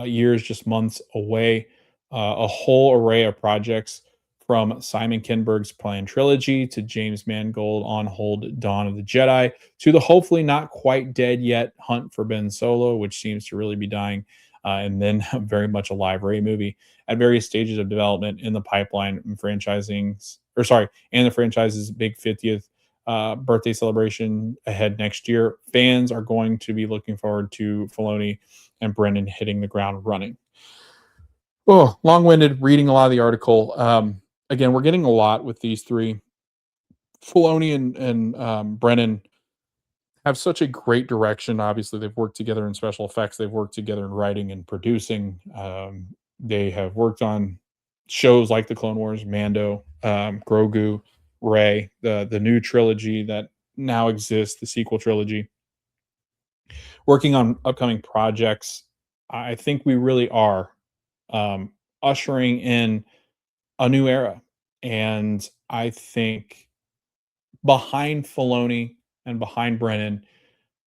Speaker 1: years, just months away, a whole array of projects from Simon Kinberg's planned trilogy to James Mangold on hold Dawn of the Jedi to the hopefully not quite dead yet Hunt for Ben Solo, which seems to really be dying, and then very much a live Rey movie at various stages of development in the pipeline and and the franchise's big 50th birthday celebration ahead next year. Fans are going to be looking forward to Filoni and Brendan hitting the ground running. Oh, long-winded reading a lot of the article. Again, we're getting a lot with these three. Filoni and Brennan have such a great direction. Obviously, they've worked together in special effects. They've worked together in writing and producing. They have worked on shows like the Clone Wars, Mando, Grogu, Rey, the new trilogy that now exists, the sequel trilogy. Working on upcoming projects. I think we really are ushering in a new era, and I think behind Filoni and behind Brennan,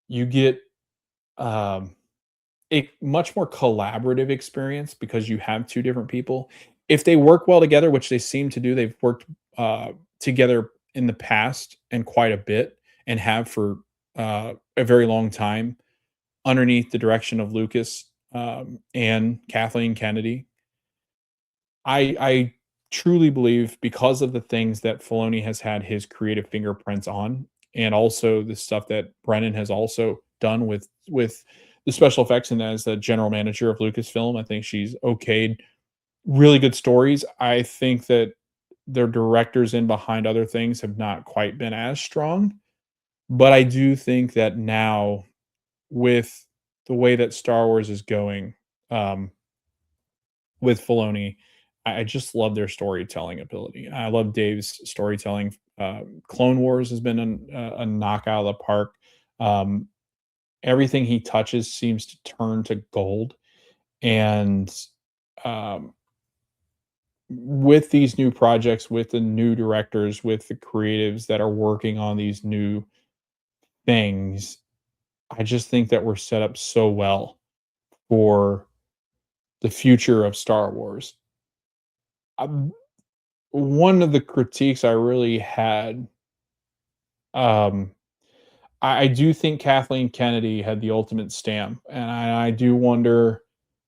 Speaker 1: you get a much more collaborative experience because you have two different people. if they work well together, which they seem to do, they've worked together in the past and quite a bit, and have for a very long time underneath the direction of Lucas and Kathleen Kennedy. I truly believe, because of the things that Filoni has had his creative fingerprints on, and also the stuff that Brennan has also done with the special effects, and as the general manager of Lucasfilm, I think she's okayed really good stories. I think that their directors in behind other things have not quite been as strong, but I do think that now, with the way that Star Wars is going, um, with Filoni, I just love their storytelling ability. I love Dave's storytelling. Clone Wars has been a knockout of the park. Um, Everything he touches seems to turn to gold, and um, with these new projects, with the new directors, with the creatives that are working on these new things, I just think that we're set up so well for the future of Star Wars. Um, One of the critiques I really had, um, I do think Kathleen Kennedy had the ultimate stamp, and I do wonder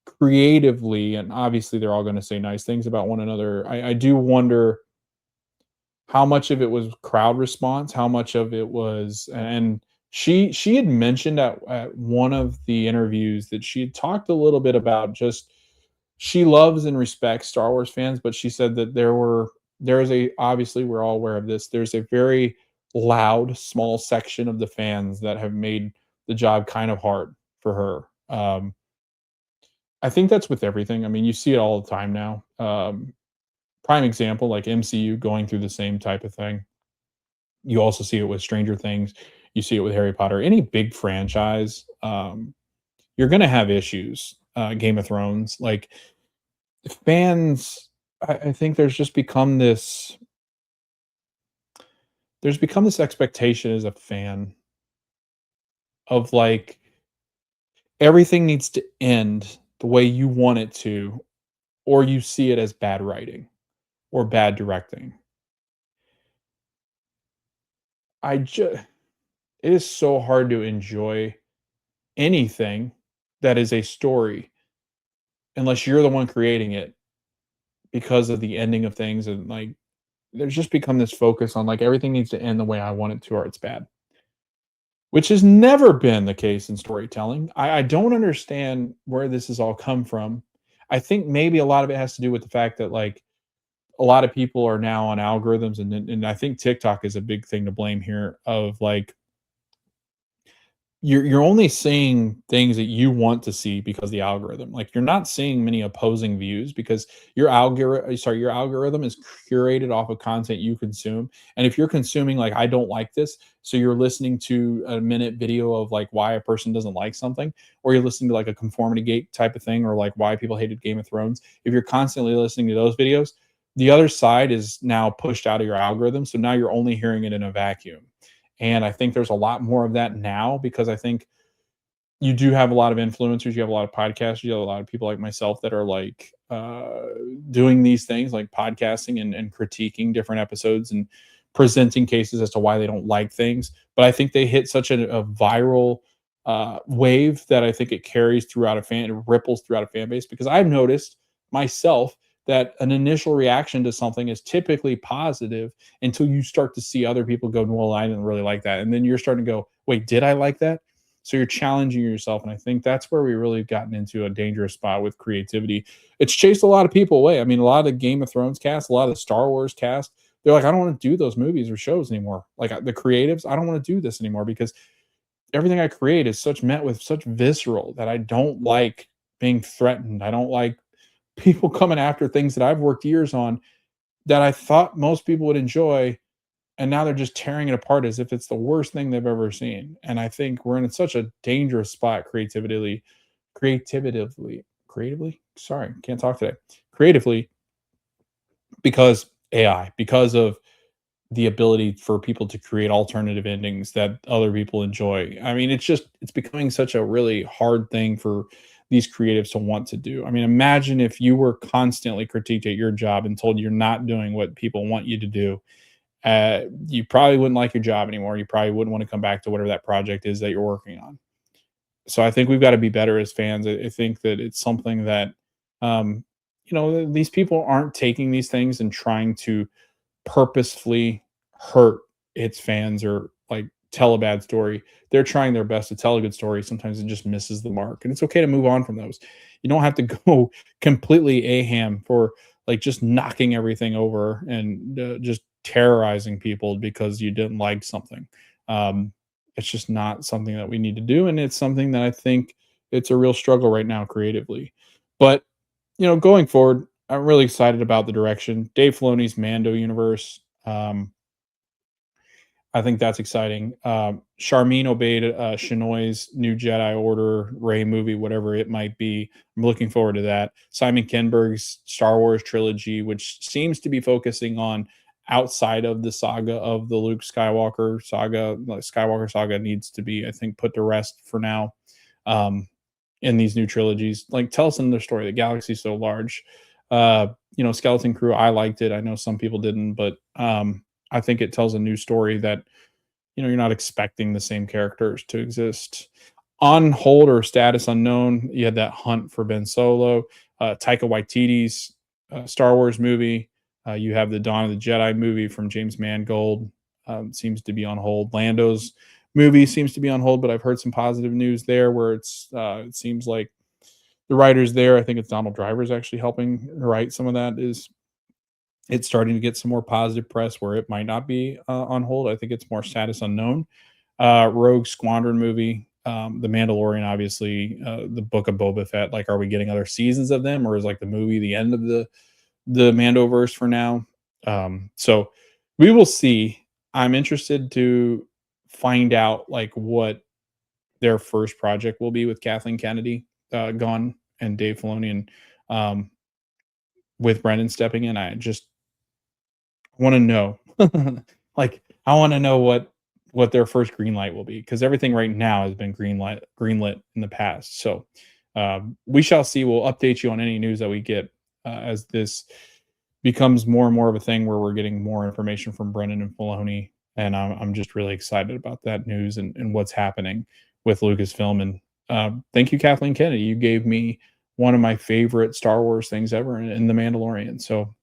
Speaker 1: creatively, and obviously they're all going to say nice things about one another. I do wonder how much of it was crowd response, how much of it was, and she had mentioned at one of the interviews that she had talked a little bit about just she loves and respects Star Wars fans, but she said that there is a, obviously we're all aware of this, there's a very loud small section of the fans that have made the job kind of hard for her. I think that's with everything. I mean, you see it all the time now. Prime example, like MCU going through the same type of thing. You also see it with Stranger Things. You see it with Harry Potter. Any big franchise, you're going to have issues. Game of Thrones, like fans, I think there's become this expectation as a fan of like everything needs to end the way you want it to, or you see it as bad writing or bad directing. I just It is so hard to enjoy anything that is a story unless you're the one creating it, because of the ending of things, and like there's just become this focus on like everything needs to end the way I want it to or it's bad, which has never been the case in storytelling. I don't understand where this has all come from. I think maybe a lot of it has to do with the fact that like a lot of people are now on algorithms, and I think TikTok is a big thing to blame here, of like you're only seeing things that you want to see because the algorithm. Like you're not seeing many opposing views because your algorithm is curated off of content you consume. And if you're consuming like I don't like this, so you're listening to a minute video of like why a person doesn't like something, or you're listening to like a conformity gate type of thing, or like why people hated Game of Thrones. If you're constantly listening to those videos, the other side is now pushed out of your algorithm. So now you're only hearing it in a vacuum. And I think there's a lot more of that now, because I think you do have a lot of influencers, you have a lot of podcasts, you have a lot of people like myself that are like doing these things like podcasting and critiquing different episodes and presenting cases as to why they don't like things. But I think they hit such a viral wave that I think it carries throughout it ripples throughout a fan base, because I've noticed myself that an initial reaction to something is typically positive until you start to see other people go, well, I didn't really like that. And then you're starting to go, wait, did I like that? So you're challenging yourself. And I think that's where we really gotten into a dangerous spot with creativity. It's chased a lot of people away. I mean, a lot of the Game of Thrones cast, a lot of the Star Wars cast, they're like, I don't want to do those movies or shows anymore. Like the creatives, I don't want to do this anymore because everything I create is such met with such visceral that I don't like being threatened. I don't like people coming after things that I've worked years on that I thought most people would enjoy, and now they're just tearing it apart as if it's the worst thing they've ever seen. And I think we're in such a dangerous spot creatively. Sorry, can't talk today. Creatively, because AI, because of the ability for people to create alternative endings that other people enjoy. I mean, it's becoming such a really hard thing for these creatives to want to do. I mean, imagine if you were constantly critiqued at your job and told you're not doing what people want you to do. You probably wouldn't like your job anymore. You probably wouldn't want to come back to whatever that project is that you're working on. So I think we've got to be better as fans. I think that it's something that, um, these people aren't taking these things and trying to purposefully hurt its fans or like tell a bad story. They're trying their best to tell a good story. Sometimes it just misses the mark, and it's okay to move on from those. You don't have to go completely aham for like just knocking everything over and just terrorizing people because you didn't like something. Um, it's just not something that we need to do, and it's something that I think it's a real struggle right now creatively. But going forward, I'm really excited about the direction Dave Filoni's Mando universe. I think that's exciting. Charmin obeyed Shinoi's New Jedi Order, Ray movie, whatever it might be. I'm looking forward to that. Simon Kinberg's Star Wars trilogy, which seems to be focusing on outside of the saga of the Luke Skywalker saga. The Skywalker saga needs to be, I think, put to rest for now. In these new trilogies, like tell us another story. The galaxy's so large. Skeleton Crew, I liked it. I know some people didn't, but I think it tells a new story that you're not expecting the same characters to exist. On hold or status unknown, you had that hunt for Ben Solo, Taika Waititi's Star Wars movie. You have the Dawn of the Jedi movie from James Mangold, seems to be on hold. Lando's movie seems to be on hold, but I've heard some positive news there where it seems like the writers there, I think it's Donald Driver's actually helping write some of that, it's starting to get some more positive press where it might not be on hold. I think it's more status unknown. Rogue Squadron movie, The Mandalorian, obviously, the Book of Boba Fett. Like, are we getting other seasons of them, or is like the movie the end of the Mandoverse for now? So we will see. I'm interested to find out like what their first project will be with Kathleen Kennedy gone and Dave Filoni and with Brendan stepping in. I just want to know, like, I want to know what their first green light will be, because everything right now has been greenlit in the past. So we shall see. We'll update you on any news that we get as this becomes more and more of a thing where we're getting more information from Brendan and Filoni. And I'm just really excited about that news and what's happening with Lucasfilm. And thank you, Kathleen Kennedy. You gave me one of my favorite Star Wars things ever in The Mandalorian. So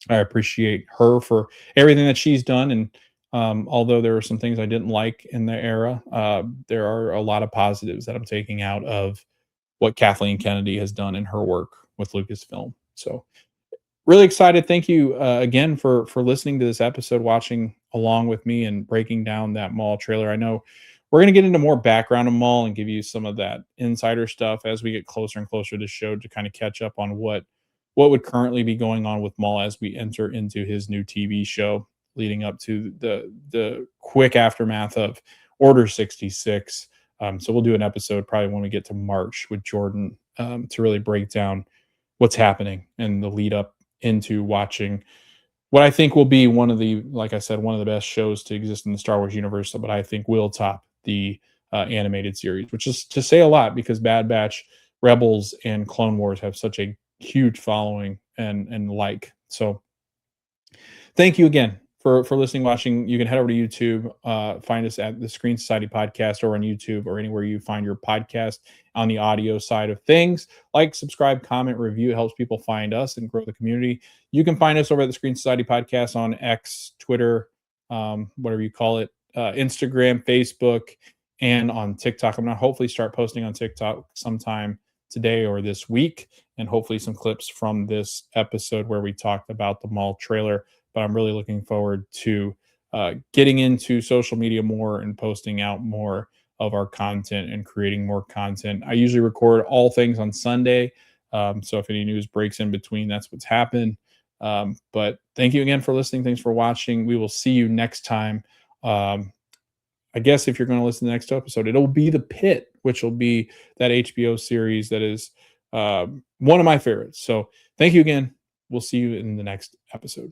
Speaker 1: I appreciate her for everything that she's done. And although there are some things I didn't like in the era, there are a lot of positives that I'm taking out of what Kathleen Kennedy has done in her work with Lucasfilm. So really excited. Thank you again for listening to this episode, watching along with me and breaking down that Maul trailer. I know we're going to get into more background of Maul and give you some of that insider stuff as we get closer and closer to the show to kind of catch up on what would currently be going on with Maul as we enter into his new TV show leading up to the quick aftermath of Order 66. So we'll do an episode probably when we get to March with Jordan to really break down what's happening and the lead up into watching what I think will be one of the, like I said, one of the best shows to exist in the Star Wars universe, but I think will top the animated series, which is to say a lot because Bad Batch, Rebels, and Clone Wars have such a huge following and like. So thank you again for listening, watching. You can head over to YouTube, find us at the Screen Society Podcast or on YouTube or anywhere you find your podcast on the audio side of things. Like, subscribe, comment, review. It helps people find us and grow the community. You can find us over at the Screen Society Podcast on X, Twitter, whatever you call it, Instagram, Facebook, and on TikTok. I'm going to hopefully start posting on TikTok sometime today or this week, and hopefully some clips from this episode where we talked about the Maul trailer. But I'm really looking forward to getting into social media more and posting out more of our content and creating more content. I usually record all things on Sunday. So if any news breaks in between, that's what's happened. But thank you again for listening. Thanks for watching. We will see you next time. I guess if you're going to listen to the next episode, it'll be The Pit, which will be that HBO series that is one of my favorites. So thank you again. We'll see you in the next episode.